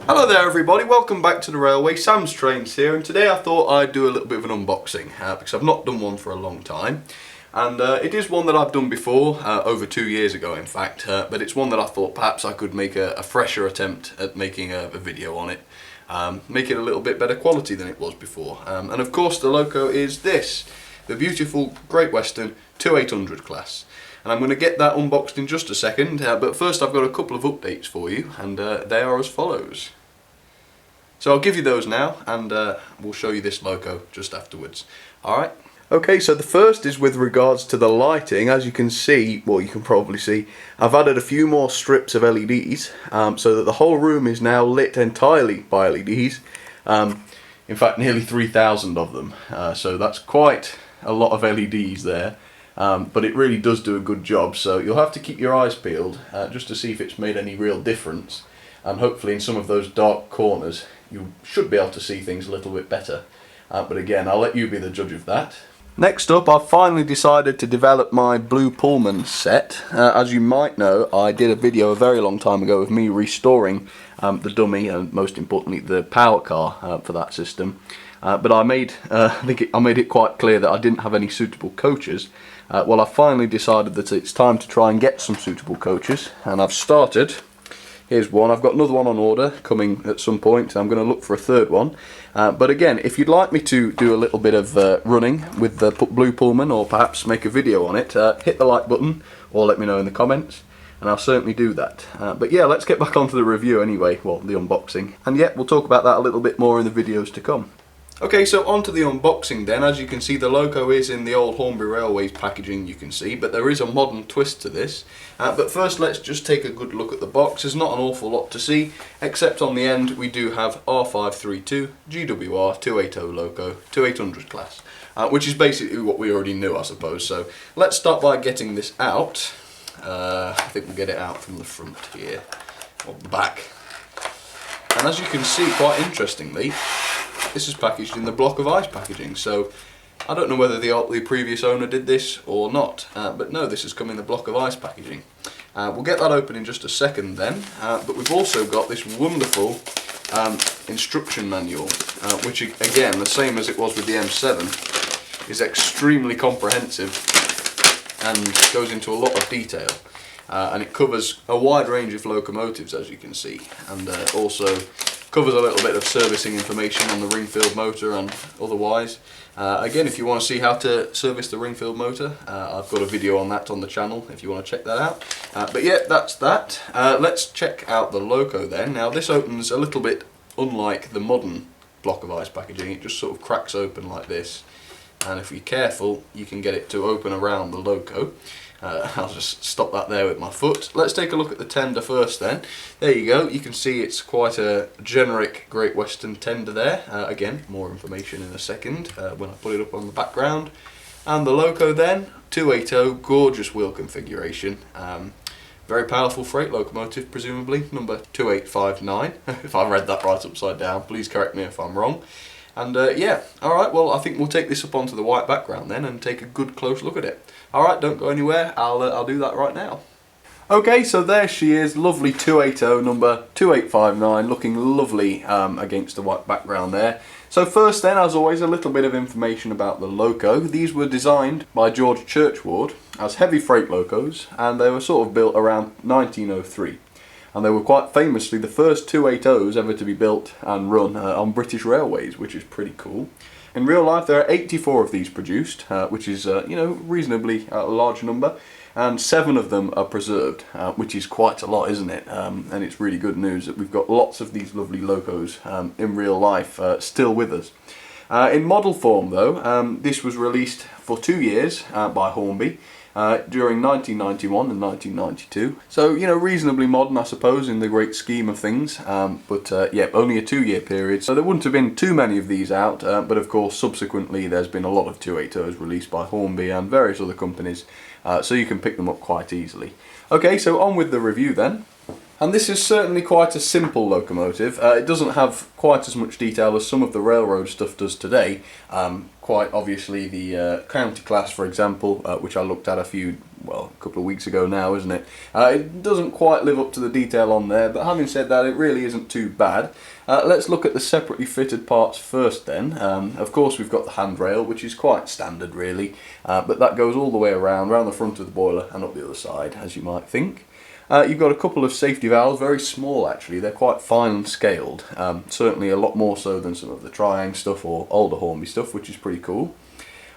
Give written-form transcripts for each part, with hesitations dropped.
Hello there everybody, welcome back to the railway. Sam's Trains here, and today I thought I'd do a little bit of an unboxing because I've not done one for a long time, and it is one that I've done before, over 2 years ago in fact, but it's one that I thought perhaps I could make a fresher attempt at making a video on it, make it a little bit better quality than it was before, and of course the loco is this, the beautiful Great Western 2800 class. And I'm going to get that unboxed in just a second, but first I've got a couple of updates for you, and they are as follows. So I'll give you those now, and we'll show you this loco just afterwards. Alright? Okay, so the first is with regards to the lighting. As you can see, well, you can probably see, I've added a few more strips of LEDs, so that the whole room is now lit entirely by LEDs. In fact, nearly 3,000 of them, so that's quite a lot of LEDs there. But it really does do a good job, so you'll have to keep your eyes peeled just to see if it's made any real difference, and hopefully in some of those dark corners you should be able to see things a little bit better, but again, I'll let you be the judge of that. Next up, I've finally decided to develop my blue Pullman set. As you might know, I did a video a very long time ago of me restoring the dummy and most importantly the power car for that system. But I made it quite clear that I didn't have any suitable coaches. Well, I finally decided that it's time to try and get some suitable coaches, and I've started. Here's one. I've got another one on order coming at some point. I'm going to look for a third one. But again, if you'd like me to do a little bit of running with the blue Pullman, or perhaps make a video on it, hit the like button or let me know in the comments, and I'll certainly do that. But yeah, let's get back onto the review anyway, well, the unboxing. And yeah, we'll talk about that a little bit more in the videos to come. Okay, so on to the unboxing then. As you can see, the loco is in the old Hornby Railways packaging, you can see, but there is a modern twist to this. But first let's just take a good look at the box. There's not an awful lot to see, except on the end we do have R532 GWR 280 loco 2800 class, which is basically what we already knew, I suppose. So let's start by getting this out. I think we'll get it out from the front here, or the back. And as you can see, quite interestingly, this is packaged in the block of ice packaging, so I don't know whether the previous owner did this or not, but no, this has come in the block of ice packaging. We'll get that open in just a second then, but we've also got this wonderful instruction manual, which again, the same as it was with the M7, is extremely comprehensive and goes into a lot of detail. And it covers a wide range of locomotives, as you can see, and also covers a little bit of servicing information on the ring-filled motor and otherwise. Again, if you want to see how to service the ring-filled motor, I've got a video on that on the channel if you want to check that out. But yeah, that's that. Let's check out the loco then. Now this opens a little bit unlike the modern block of ice packaging. It just sort of cracks open like this, and if you're careful you can get it to open around the loco. I'll just stop that there with my foot. Let's take a look at the tender first then. There you go, you can see it's quite a generic Great Western tender there. Again, more information in a second when I put it up on the background. And the loco then, 280, gorgeous wheel configuration. Very powerful freight locomotive, presumably, number 2859. If I read that right upside down, please correct me if I'm wrong. And yeah, alright, well I think we'll take this up onto the white background then and take a good close look at it. Alright, don't go anywhere, I'll do that right now. Okay, so there she is, lovely 280, number 2859, looking lovely against the white background there. So first then, as always, a little bit of information about the loco. These were designed by George Churchward as heavy freight locos, and they were sort of built around 1903. And they were quite famously the first 280s ever to be built and run on British railways, which is pretty cool. In real life there are 84 of these produced, which is you know, reasonably a large number, and 7 of them are preserved, which is quite a lot, isn't it? And it's really good news that we've got lots of these lovely locos in real life still with us. In model form though, this was released for 2 years by Hornby, during 1991 and 1992. So, you know, reasonably modern, I suppose, in the great scheme of things, but yeah, only a 2-year period, so there wouldn't have been too many of these out, but of course subsequently there's been a lot of 280s released by Hornby and various other companies, so you can pick them up quite easily. Okay, so on with the review then. And this is certainly quite a simple locomotive. It doesn't have quite as much detail as some of the railroad stuff does today. quite obviously the county class, for example, which I looked at a couple of weeks ago now, isn't it? It doesn't quite live up to the detail on there, but having said that, it really isn't too bad. Let's look at the separately fitted parts first then. Of course we've got the handrail, which is quite standard really, but that goes all the way around the front of the boiler and up the other side, as you might think. You've got a couple of safety valves, very small actually, they're quite fine scaled, certainly a lot more so than some of the Triang stuff or older Hornby stuff, which is pretty cool.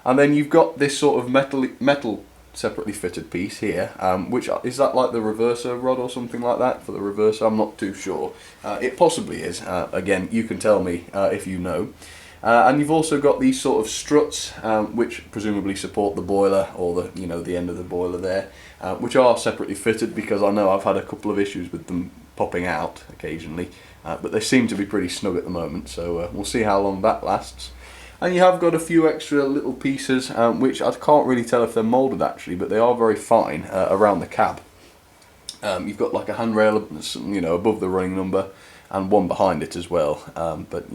And then you've got this sort of metal separately fitted piece here, which is that like the reverser rod or something like that for the reverser? I'm not too sure. It possibly is. Again, you can tell me if you know. And you've also got these sort of struts, which presumably support the boiler or the end of the boiler there, which are separately fitted because I know I've had a couple of issues with them popping out occasionally, but they seem to be pretty snug at the moment. So we'll see how long that lasts. And you have got a few extra little pieces, which I can't really tell if they're moulded actually, but they are very fine around the cab. You've got like a handrail, above the running number, and one behind it as well. But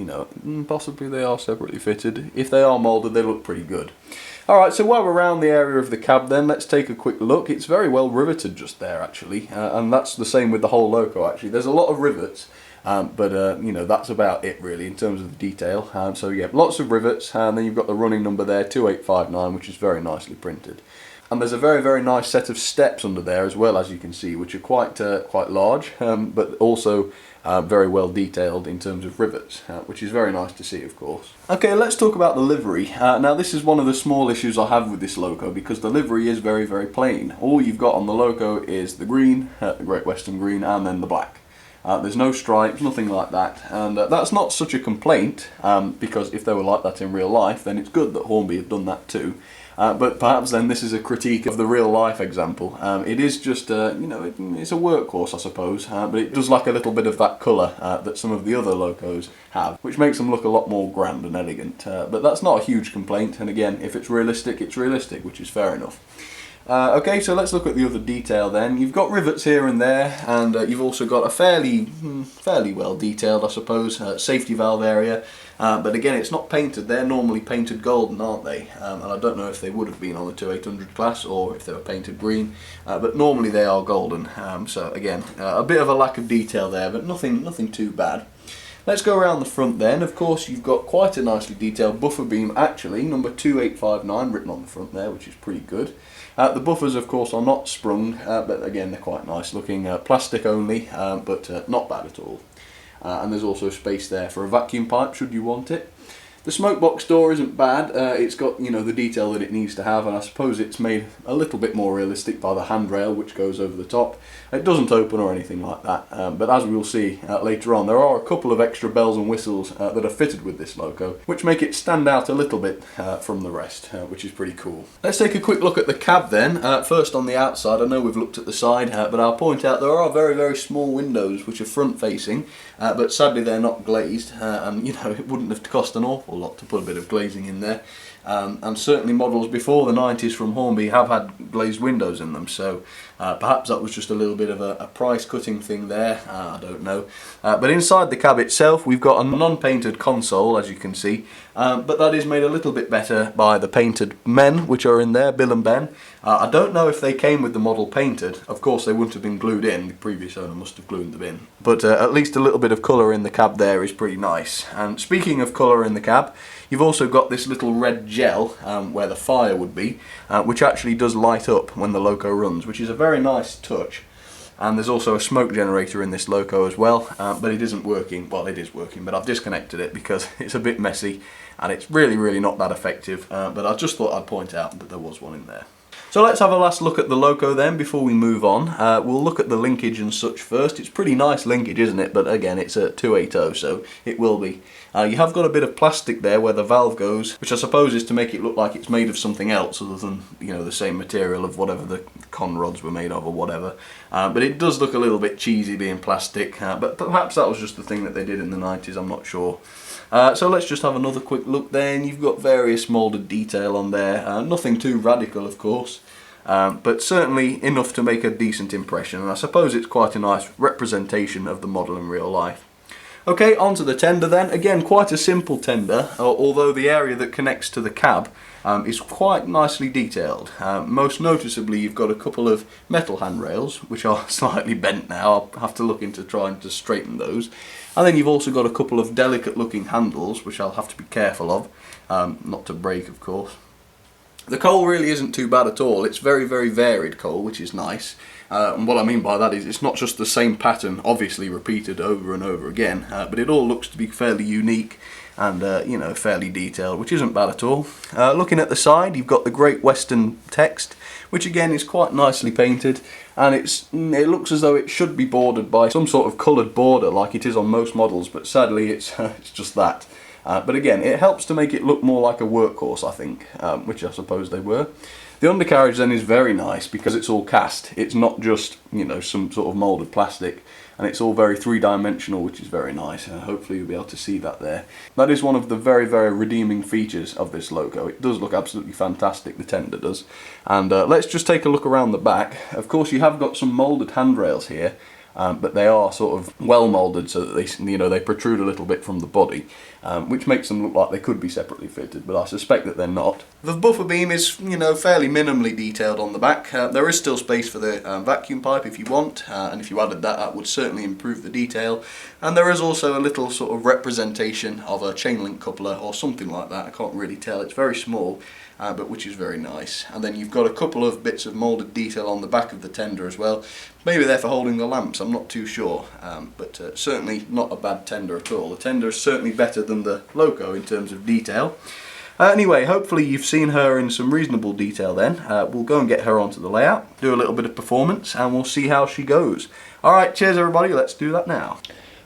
possibly they are separately fitted. If they are moulded, they look pretty good. Alright, so while we're around the area of the cab then, let's take a quick look. It's very well riveted just there actually, and that's the same with the whole loco actually. There's a lot of rivets. But that's about it really in terms of the detail. So yeah, lots of rivets, and then you've got the running number there, 2859, which is very nicely printed. And there's a very, very nice set of steps under there as well, as you can see, which are quite large, but also very well detailed in terms of rivets, which is very nice to see, of course. Okay, let's talk about the livery. Now this is one of the small issues I have with this loco, because the livery is very, very plain. All you've got on the loco is the green, the Great Western green, and then the black. There's no stripes, nothing like that, and that's not such a complaint, because if they were like that in real life, then it's good that Hornby have done that too. But perhaps then this is a critique of the real life example. It is just, it's a workhorse I suppose, but it does lack a little bit of that colour that some of the other locos have, which makes them look a lot more grand and elegant. But that's not a huge complaint, and again, if it's realistic, which is fair enough. Okay, so let's look at the other detail then. You've got rivets here and there, and you've also got a fairly well detailed, I suppose, safety valve area. But again, it's not painted. They're normally painted golden, aren't they? And I don't know if they would have been on the 2800 class or if they were painted green, but normally they are golden. So again, a bit of a lack of detail there, but nothing too bad. Let's go around the front then. Of course, you've got quite a nicely detailed buffer beam, actually, number 2859 written on the front there, which is pretty good. The buffers, of course, are not sprung, but again, they're quite nice looking. Plastic only, but not bad at all. And there's also space there for a vacuum pipe, should you want it. The smoke box door isn't bad. It's got, the detail that it needs to have, and I suppose it's made a little bit more realistic by the handrail, which goes over the top. It doesn't open or anything like that, but as we will see later on, there are a couple of extra bells and whistles that are fitted with this loco, which make it stand out a little bit from the rest, which is pretty cool. Let's take a quick look at the cab then. First on the outside, I know we've looked at the side, but I'll point out there are very, very small windows which are front facing, but sadly they're not glazed, and it wouldn't have cost an awful lot to put a bit of glazing in there. And certainly models before the 90s from Hornby have had glazed windows in them, so perhaps that was just a little bit of a price cutting thing there, I don't know. But inside the cab itself we've got a non-painted console, as you can see, but that is made a little bit better by the painted men which are in there, Bill and Ben. I don't know if they came with the model painted. Of course they wouldn't have been glued in, the previous owner must have glued them in. But at least a little bit of colour in the cab there is pretty nice. And speaking of colour in the cab, you've also got this little red gel where the fire would be, which actually does light up when the loco runs, which is a very nice touch. And there's also a smoke generator in this loco as well, but it isn't working. Well, it is working, but I've disconnected it because it's a bit messy and it's really not that effective, but I just thought I'd point out that there was one in there. So let's have a last look at the loco then before we move on. We'll look at the linkage and such first. It's pretty nice linkage, isn't it? But again, it's a 280, so it will be. You have got a bit of plastic there where the valve goes, which I suppose is to make it look like it's made of something else other than, the same material of whatever the con rods were made of or whatever. But it does look a little bit cheesy being plastic, but perhaps that was just the thing that they did in the 90s, I'm not sure. So let's just have another quick look then. You've got various moulded detail on there, nothing too radical of course, but certainly enough to make a decent impression, and I suppose it's quite a nice representation of the model in real life. Okay, onto the tender then. Again, quite a simple tender, although the area that connects to the cab is quite nicely detailed. Most noticeably, you've got a couple of metal handrails, which are slightly bent now. I'll have to look into trying to straighten those. And then you've also got a couple of delicate looking handles, which I'll have to be careful of, not to break of course. The coal really isn't too bad at all. It's very, very varied coal, which is nice. And what I mean by that is it's not just the same pattern, obviously repeated over and over again, but it all looks to be fairly unique and you know, fairly detailed, which isn't bad at all. Looking at the side, you've got the Great Western text, which again is quite nicely painted, and it looks as though it should be bordered by some sort of coloured border like it is on most models, but sadly it's just that. But again, it helps to make it look more like a workhorse, I think, which I suppose they were. The undercarriage then is very nice because it's all cast. It's not just, you know, some sort of moulded plastic, and it's all very three-dimensional, which is very nice. Hopefully you'll be able to see that there. That is one of the very, very redeeming features of this logo. It does look absolutely fantastic, the tender does. And let's just take a look around the back. Of course, you have got some moulded handrails here. But they are sort of well moulded so that they protrude a little bit from the body, which makes them look like they could be separately fitted, but I suspect that they're not. The buffer beam is, you know, fairly minimally detailed on the back. There is still space for the vacuum pipe if you want, and if you added that, that would certainly improve the detail. And there is also a little sort of representation of a chain link coupler or something like that. I can't really tell. It's very small. But which is very nice. And then you've got a couple of bits of moulded detail on the back of the tender as well. Maybe they're for holding the lamps, I'm not too sure, but certainly not a bad tender at all. The tender is certainly better than the loco in terms of detail. Anyway, hopefully you've seen her in some reasonable detail then. We'll go and get her onto the layout, do a little bit of performance, and we'll see how she goes. Alright, cheers everybody, let's do that now.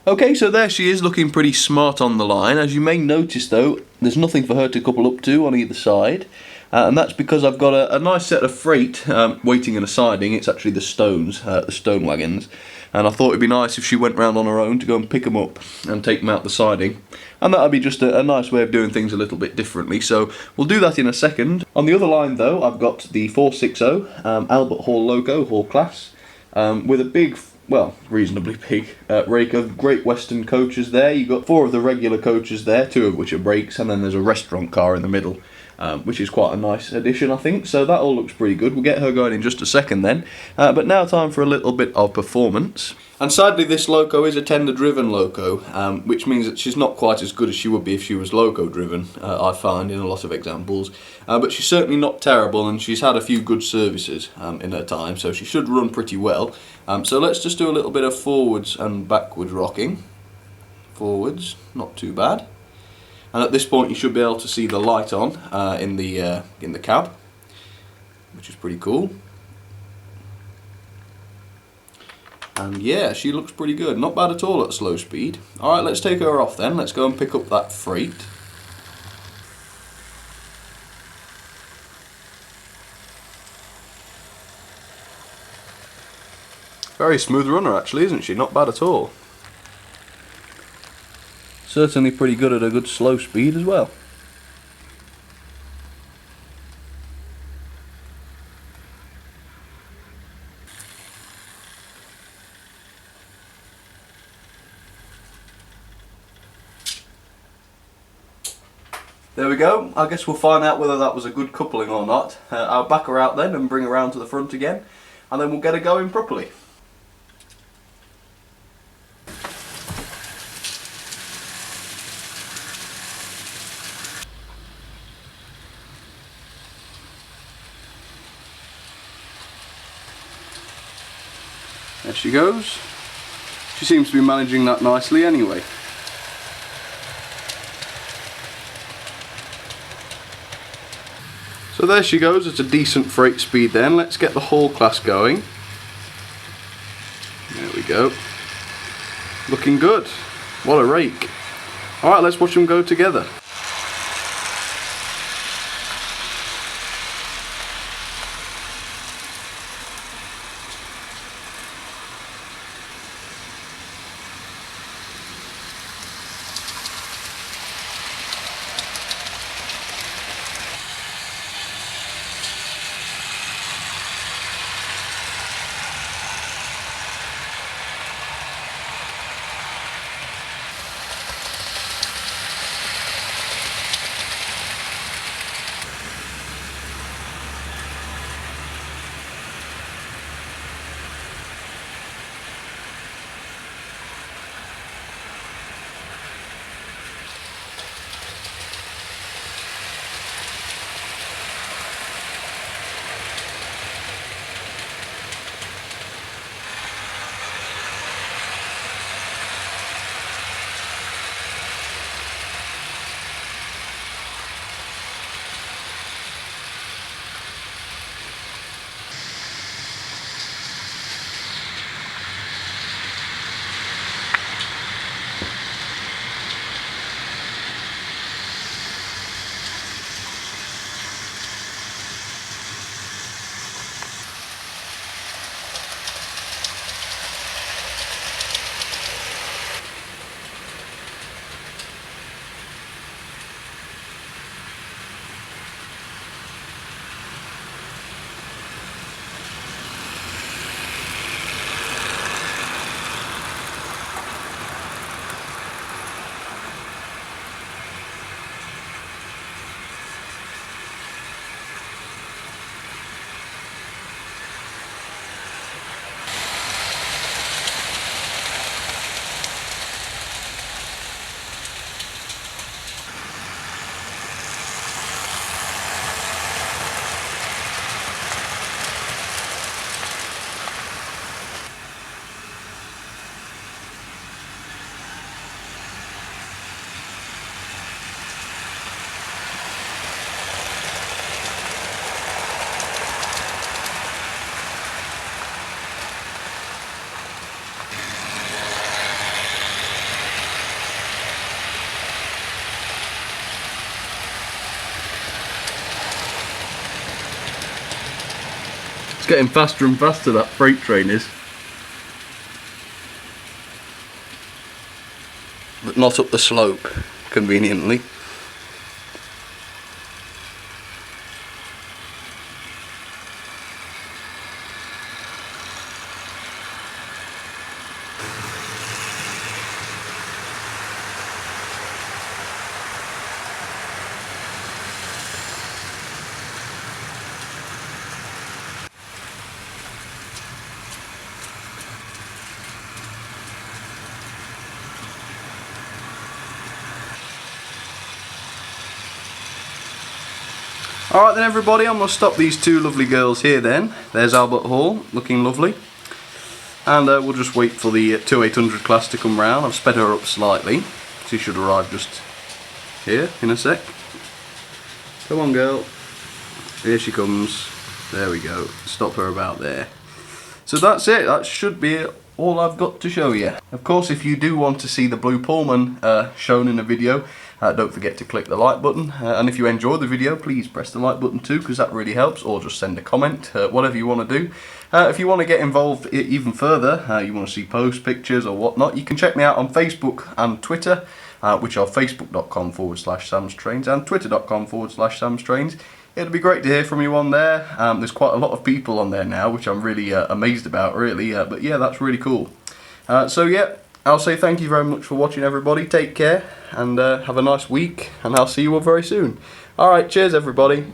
Okay, so there she is, looking pretty smart on the line. As you may notice though, there's nothing for her to couple up to on either side. And that's because I've got a nice set of freight waiting in a siding. It's actually the stone wagons. And I thought it'd be nice if she went round on her own to go and pick them up and take them out the siding. And that'd be just a nice way of doing things a little bit differently. So we'll do that in a second. On the other line though, I've got the 460 Albert Hall loco, Hall class, with a big, well, reasonably big rake of Great Western coaches there. You've got 4 of the regular coaches there, 2 of which are brakes, and then there's a restaurant car in the middle, which is quite a nice addition, I think. So that all looks pretty good. We'll get her going in just a second then. But now time for a little bit of performance. And sadly this loco is a tender driven loco, which means that she's not quite as good as she would be if she was loco driven, I find in a lot of examples. But she's certainly not terrible, and she's had a few good services in her time, so she should run pretty well. So let's just do a little bit of forwards and backwards rocking. Forwards, not too bad. And at this point you should be able to see the light on in the cab, which is pretty cool. And yeah, she looks pretty good. Not bad at all at slow speed. Alright, let's take her off then. Let's go and pick up that freight. Very smooth runner actually, isn't she? Not bad at all. Certainly pretty good at a good slow speed as well. There we go. I guess we'll find out whether that was a good coupling or not. I'll back her out then and bring her around to the front again, and then we'll get her going properly. There she goes. She seems to be managing that nicely anyway. So there she goes at a decent freight speed then. Let's get the Hall class going. There we go. Looking good. What a rake. Alright, let's watch them go together. getting faster and faster, that freight train is. But not up the slope, conveniently. Alright then everybody, I'm going to stop these two lovely girls here then. There's Albert Hall, looking lovely. And we'll just wait for the 2800 class to come round. I've sped her up slightly. She should arrive just here in a sec. Come on girl. Here she comes. There we go. Stop her about there. So that's it. That should be all I've got to show you. Of course, if you do want to see the Blue Pullman shown in a video, don't forget to click the like button, and if you enjoy the video, please press the like button too, because that really helps, or just send a comment, whatever you want to do. If you want to get involved even further, you want to see posts, pictures or whatnot, you can check me out on Facebook and Twitter, which are facebook.com/samstrains and twitter.com/samstrains. It'd be great to hear from you on there. There's quite a lot of people on there now, which I'm really amazed about, really, but yeah, that's really cool. So yeah, I'll say thank you very much for watching everybody, take care, and have a nice week, and I'll see you all very soon. Alright, cheers everybody.